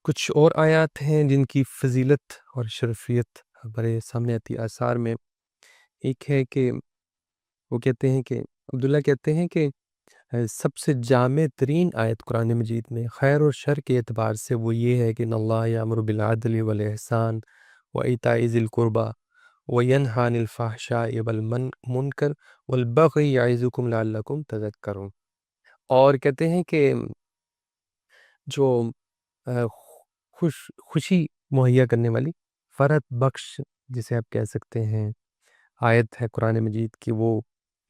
کچھ اور آیات ہیں جن کی فضیلت اور شرفیت ہمارے سامنے آتی ہے آثار میں۔ ایک ہے کہ وہ کہتے ہیں کہ عبداللہ کہتے ہیں کہ سب سے جامع ترین آیت قرآن مجید میں خیر اور شر کے اعتبار سے وہ یہ ہے کہ ان اللہ یامر بالعدل والاحسان وایتاء ذی القربی وینہی عن الفحشاء والمنکر والبغی یعظکم لعلکم تذکرون۔ اور کہتے ہیں کہ جو خوشی مہیا کرنے والی فرحت بخش جسے آپ کہہ سکتے ہیں آیت ہے قرآن مجید کی، وہ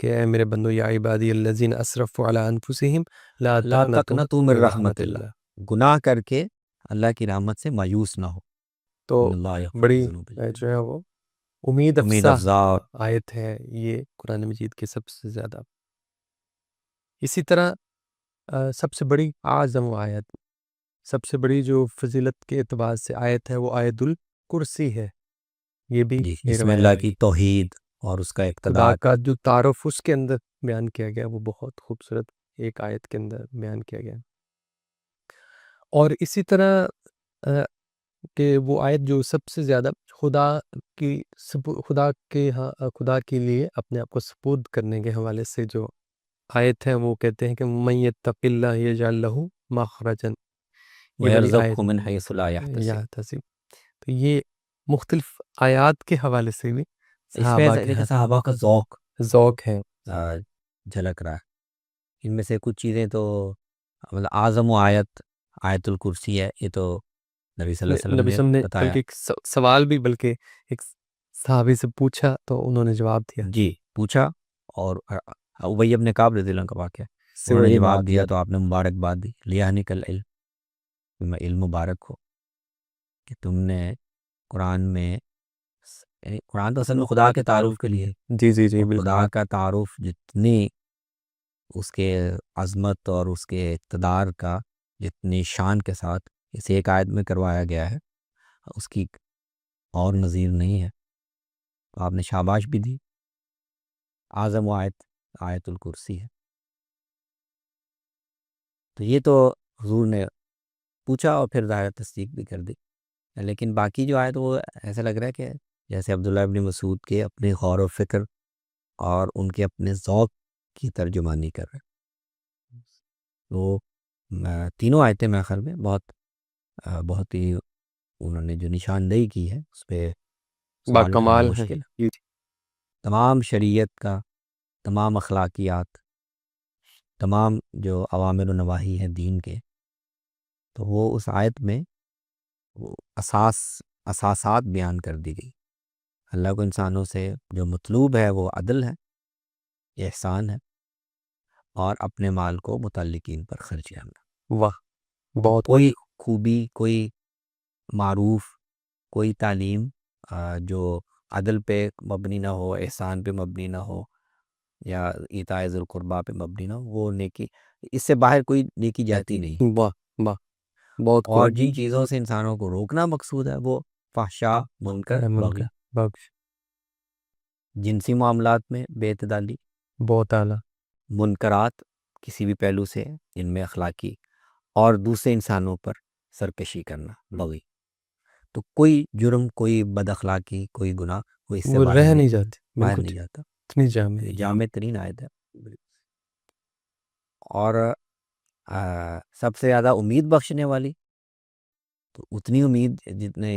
کہ اے میرے بندو یا عبادی الذین اسرفوا علی انفسہم لا لا تقنطوا تقنطوا من من رحمت رحمت اللہ، گناہ کر کے اللہ کی رحمت سے مایوس نہ ہو۔ تو ان اللہ یغفر بڑی الذنوب جميعا، جو ہے وہ امید امید افزا افزا۔ آیت ہے یہ قرآن مجید کے سب سے زیادہ۔ اسی طرح سب سے بڑی اعظم آیت، سب سے بڑی جو فضیلت کے اعتبار سے آیت ہے وہ آیت الکرسی ہے، یہ بھی جی، یہ اس میں روایت اللہ ہے۔ کی توحید اور اس کا خدا اقتدار کا جو تعارف اس کے اندر بیان کیا گیا وہ بہت خوبصورت ایک آیت کے اندر بیان کیا گیا۔ اور اسی طرح کہ وہ آیت جو سب سے زیادہ خدا خدا کے لیے اپنے آپ کو سپرد کرنے کے حوالے سے جو آیت ہے وہ کہتے ہیں کہ من یتق اللہ یجعل لہ مخرجا، یہ بڑی آیت وَيَرْزُقْهُ مِنْ حَيْثُ لَا یا يَحْتَسِبُ۔ تسیم۔ تو یہ مختلف آیات کے حوالے سے بھی اس میں صحابہ کے صحابہ کا ذوق ذوق ہے۔ جھلک رہا ہے۔ ان میں سے کچھ چیزیں تو مطلب اعظم و آیت الکرسی ہے، یہ تو نبی صلی اللہ علیہ وسلم نبی نے صلی اللہ علیہ وسلم نے بتایا۔ بلکہ ایک سوال بھی بلکہ ایک صحابی سے پوچھا تو انہوں نے جواب دیا، جی پوچھا، اور ابی ابن کعب رضی اللہ عنہ کا واقعہ، سے انہوں نے وہی جواب بات دیا تو آپ نے مبارکباد دی، لیانک العلم، علم مبارک ہو کہ تم نے قرآن میں، قرآن تو اصل میں خدا کے تعارف کے لیے، جی جی جی اور بالکل خدا کا تعارف جتنی اس کے عظمت اور اس کے اقتدار کا جتنی شان کے ساتھ اس ایک آیت میں کروایا گیا ہے، اس کی اور نظیر نہیں ہے۔ تو آپ نے شاباش بھی دی۔ اعظم آیت الکرسی ہے۔ تو یہ تو حضور نے پوچھا اور پھر ظاہر تصدیق بھی کر دی، لیکن باقی جو آیت وہ ایسا لگ رہا ہے کہ جیسے عبداللہ ابن مسعود کے اپنے غور و فکر اور ان کے اپنے ذوق کی ترجمانی کر رہے ہیں۔ وہ تینوں آیتیں میرے خیال میں بہت ہی انہوں نے جو نشاندہی کی ہے اس پہ سوال کرنا باکمال ہے۔ مشکل ہے۔ تمام شریعت کا، تمام اخلاقیات، تمام جو اوامر و نواہی ہیں دین کے، تو وہ اس آیت میں وہ اساسات بیان کر دی گئی۔ اللہ کو انسانوں سے جو مطلوب ہے وہ عدل ہے، احسان ہے، اور اپنے مال کو متعلقین پر خرچ کرنا۔ واہ، بہت کوئی خوبی، کوئی معروف، کوئی تعلیم جو عدل پہ مبنی نہ ہو، احسان پہ مبنی نہ ہو، یا ایتاء ذی القربیٰ پہ مبنی نہ ہو، وہ نیکی، اس سے باہر کوئی نیکی جاتی نہیں۔ واہ واہ، بہت اور خوب۔ جن چیزوں سے انسانوں کو روکنا مقصود ہے وہ فحشاء، منکر، بغی، بخش، جنسی معاملات میں بے اعتدالی، بہت اعلیٰ۔ منکرات کسی بھی پہلو سے جن میں اخلاقی، اور دوسرے انسانوں پر سرکشی کرنا، بغی۔ تو کوئی جرم، کوئی بد اخلاقی، کوئی گناہ وہ اس سے وہ باہر رہ نہیں نہیں جاتے، باہر بالکل نہیں جاتا۔ اتنی جامع۔ جامع ترین آیت ہے۔ اور سب سے زیادہ امید بخشنے والی، تو اتنی امید جتنے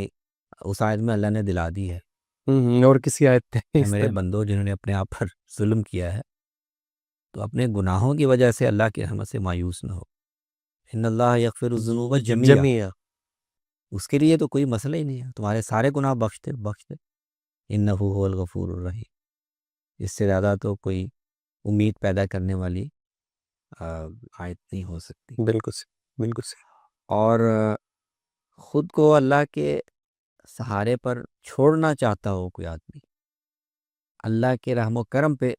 اس آیت میں اللہ نے دلا دی ہے، اور کسی آیت پہ اے اس میرے طرح بندو جنہوں نے اپنے آپ پر ظلم کیا ہے تو اپنے گناہوں کی وجہ سے اللہ کی رحمت سے مایوس نہ ہو۔ ان اللہ یغفر الذنوب جميعا، جميعا، اس کے لیے تو کوئی مسئلہ ہی نہیں ہے، تمہارے سارے گناہ بخش دے۔ انہ هو الغفور الرحیم، اس سے زیادہ تو کوئی امید پیدا کرنے والی آیت نہیں ہو سکتی۔ بالکل صحیح، بالکل صحیح۔ اور خود کو اللہ کے سہارے پر چھوڑنا چاہتا ہو کوئی آدمی، اللہ کے رحم و کرم پہ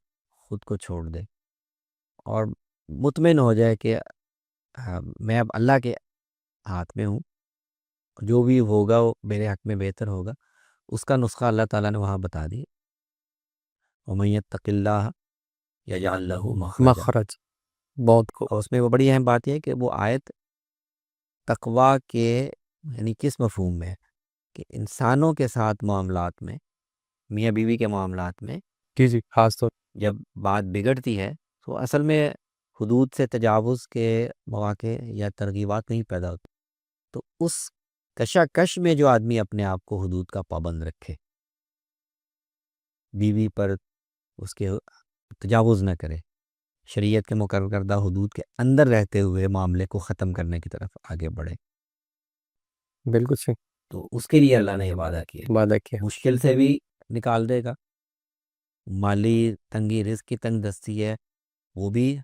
خود کو چھوڑ دے، اور مطمئن ہو جائے کہ میں اب اللہ کے ہاتھ میں ہوں، جو بھی ہوگا وہ میرے حق میں بہتر ہوگا، اس کا نسخہ اللہ تعالیٰ نے وہاں بتا دی۔ وَمَن يَتَّقِ اللَّهَ يَجْعَل لَّهُ مَخْرَجًا۔ مخرج، بہت خوب۔ اور اس میں وہ بڑی اہم بات یہ ہے کہ وہ آیت تقویٰ کے یعنی کس مفہوم میں؟ کہ انسانوں کے ساتھ معاملات میں، میاں بیوی کے معاملات میں جی جی، خاص طور جب بات بگڑتی ہے تو اصل میں حدود سے تجاوز کے مواقع یا ترغیبات نہیں پیدا ہوتی. تو اس کشاکش میں جو آدمی اپنے آپ کو حدود کا پابند رکھے، بیوی پر اس کے تجاوز نہ کرے، شریعت کے مقرر کردہ حدود کے اندر رہتے ہوئے معاملے کو ختم کرنے کی طرف آگے بڑھے، بالکل صحیح تو اس کے لیے اللہ نے یہ وعدہ کیا، وعدہ کیا. مشکل سے بھی نکال دے گا، مالی تنگی، رزق کی تنگ دستی ہے وہ بھی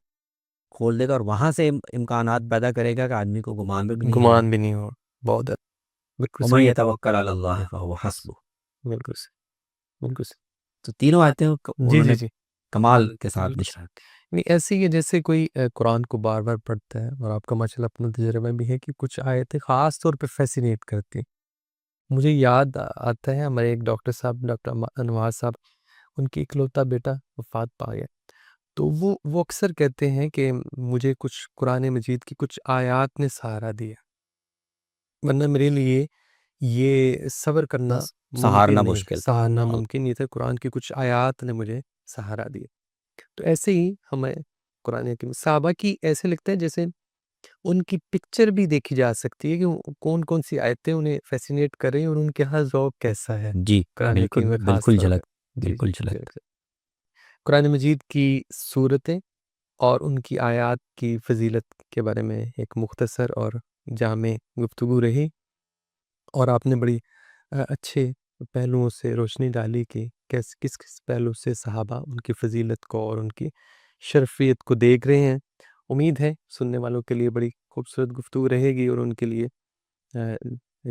کھول دے گا، اور وہاں سے امکانات پیدا کرے گا کہ آدمی کو گمان بھی نہیں ہوگا. گمان بھی نہیں ہو. بہت بالکل وَمَن صحیح. يَتَوَكَّلْ عَلَى اللَّهِ فَهُوَ حَسْبُهُ. بالکل صحیح. بالکل صحیح. تو تینوں آیتیں جی انہوں جی نے جی، کمال کے ساتھ بالکل نشان. نہیں ایسے ہی ہے جیسے کوئی قرآن کو بار بار پڑھتا ہے، اور آپ کا ماشاء اللہ اپنا تجربہ بھی ہے کہ کچھ آیتیں خاص طور پہ فیسینیٹ کرتی ہیں. مجھے یاد آتا ہے ہمارے ایک ڈاکٹر صاحب، ڈاکٹر نواز صاحب، ان کی اکلوتا بیٹا وفات پا گیا. تو وہ اکثر کہتے ہیں کہ مجھے کچھ قرآن مجید کی کچھ آیات نے سہارا دیا، ورنہ میرے لیے یہ صبر کرنا سہارنا ممکن نہیں، مشکل. سہارنا ممکن نہیں تھا. قرآن کی کچھ آیات نے مجھے سہارا دیا. تو ایسے ہی ہمیں قرآن کی صحابہ کی ایسے لگتا ہے جیسے ان کی پکچر بھی دیکھی جا سکتی ہے کہ کون کون سی آیتیں انہیں فیسینیٹ کر رہی ہیں اور ان کے ہاں ذوق کیسا ہے جی قرآن حکیم بالکل میں خاص بالکل طور پہ. جھلک، جی بالکل جی جھلک. قرآن مجید کی صورتیں اور ان کی آیات کی فضیلت کے بارے میں ایک مختصر اور جامع گفتگو رہی، اور آپ نے بڑی اچھے پہلوؤں سے روشنی ڈالی کہ کس کس پہلو سے صحابہ ان کی فضیلت کو اور ان کی شرفیت کو دیکھ رہے ہیں. امید ہے سننے والوں کے لیے بڑی خوبصورت گفتگو رہے گی اور ان کے لیے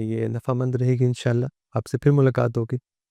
یہ نفع مند رہے گی. انشاءاللہ آپ سے پھر ملاقات ہوگی.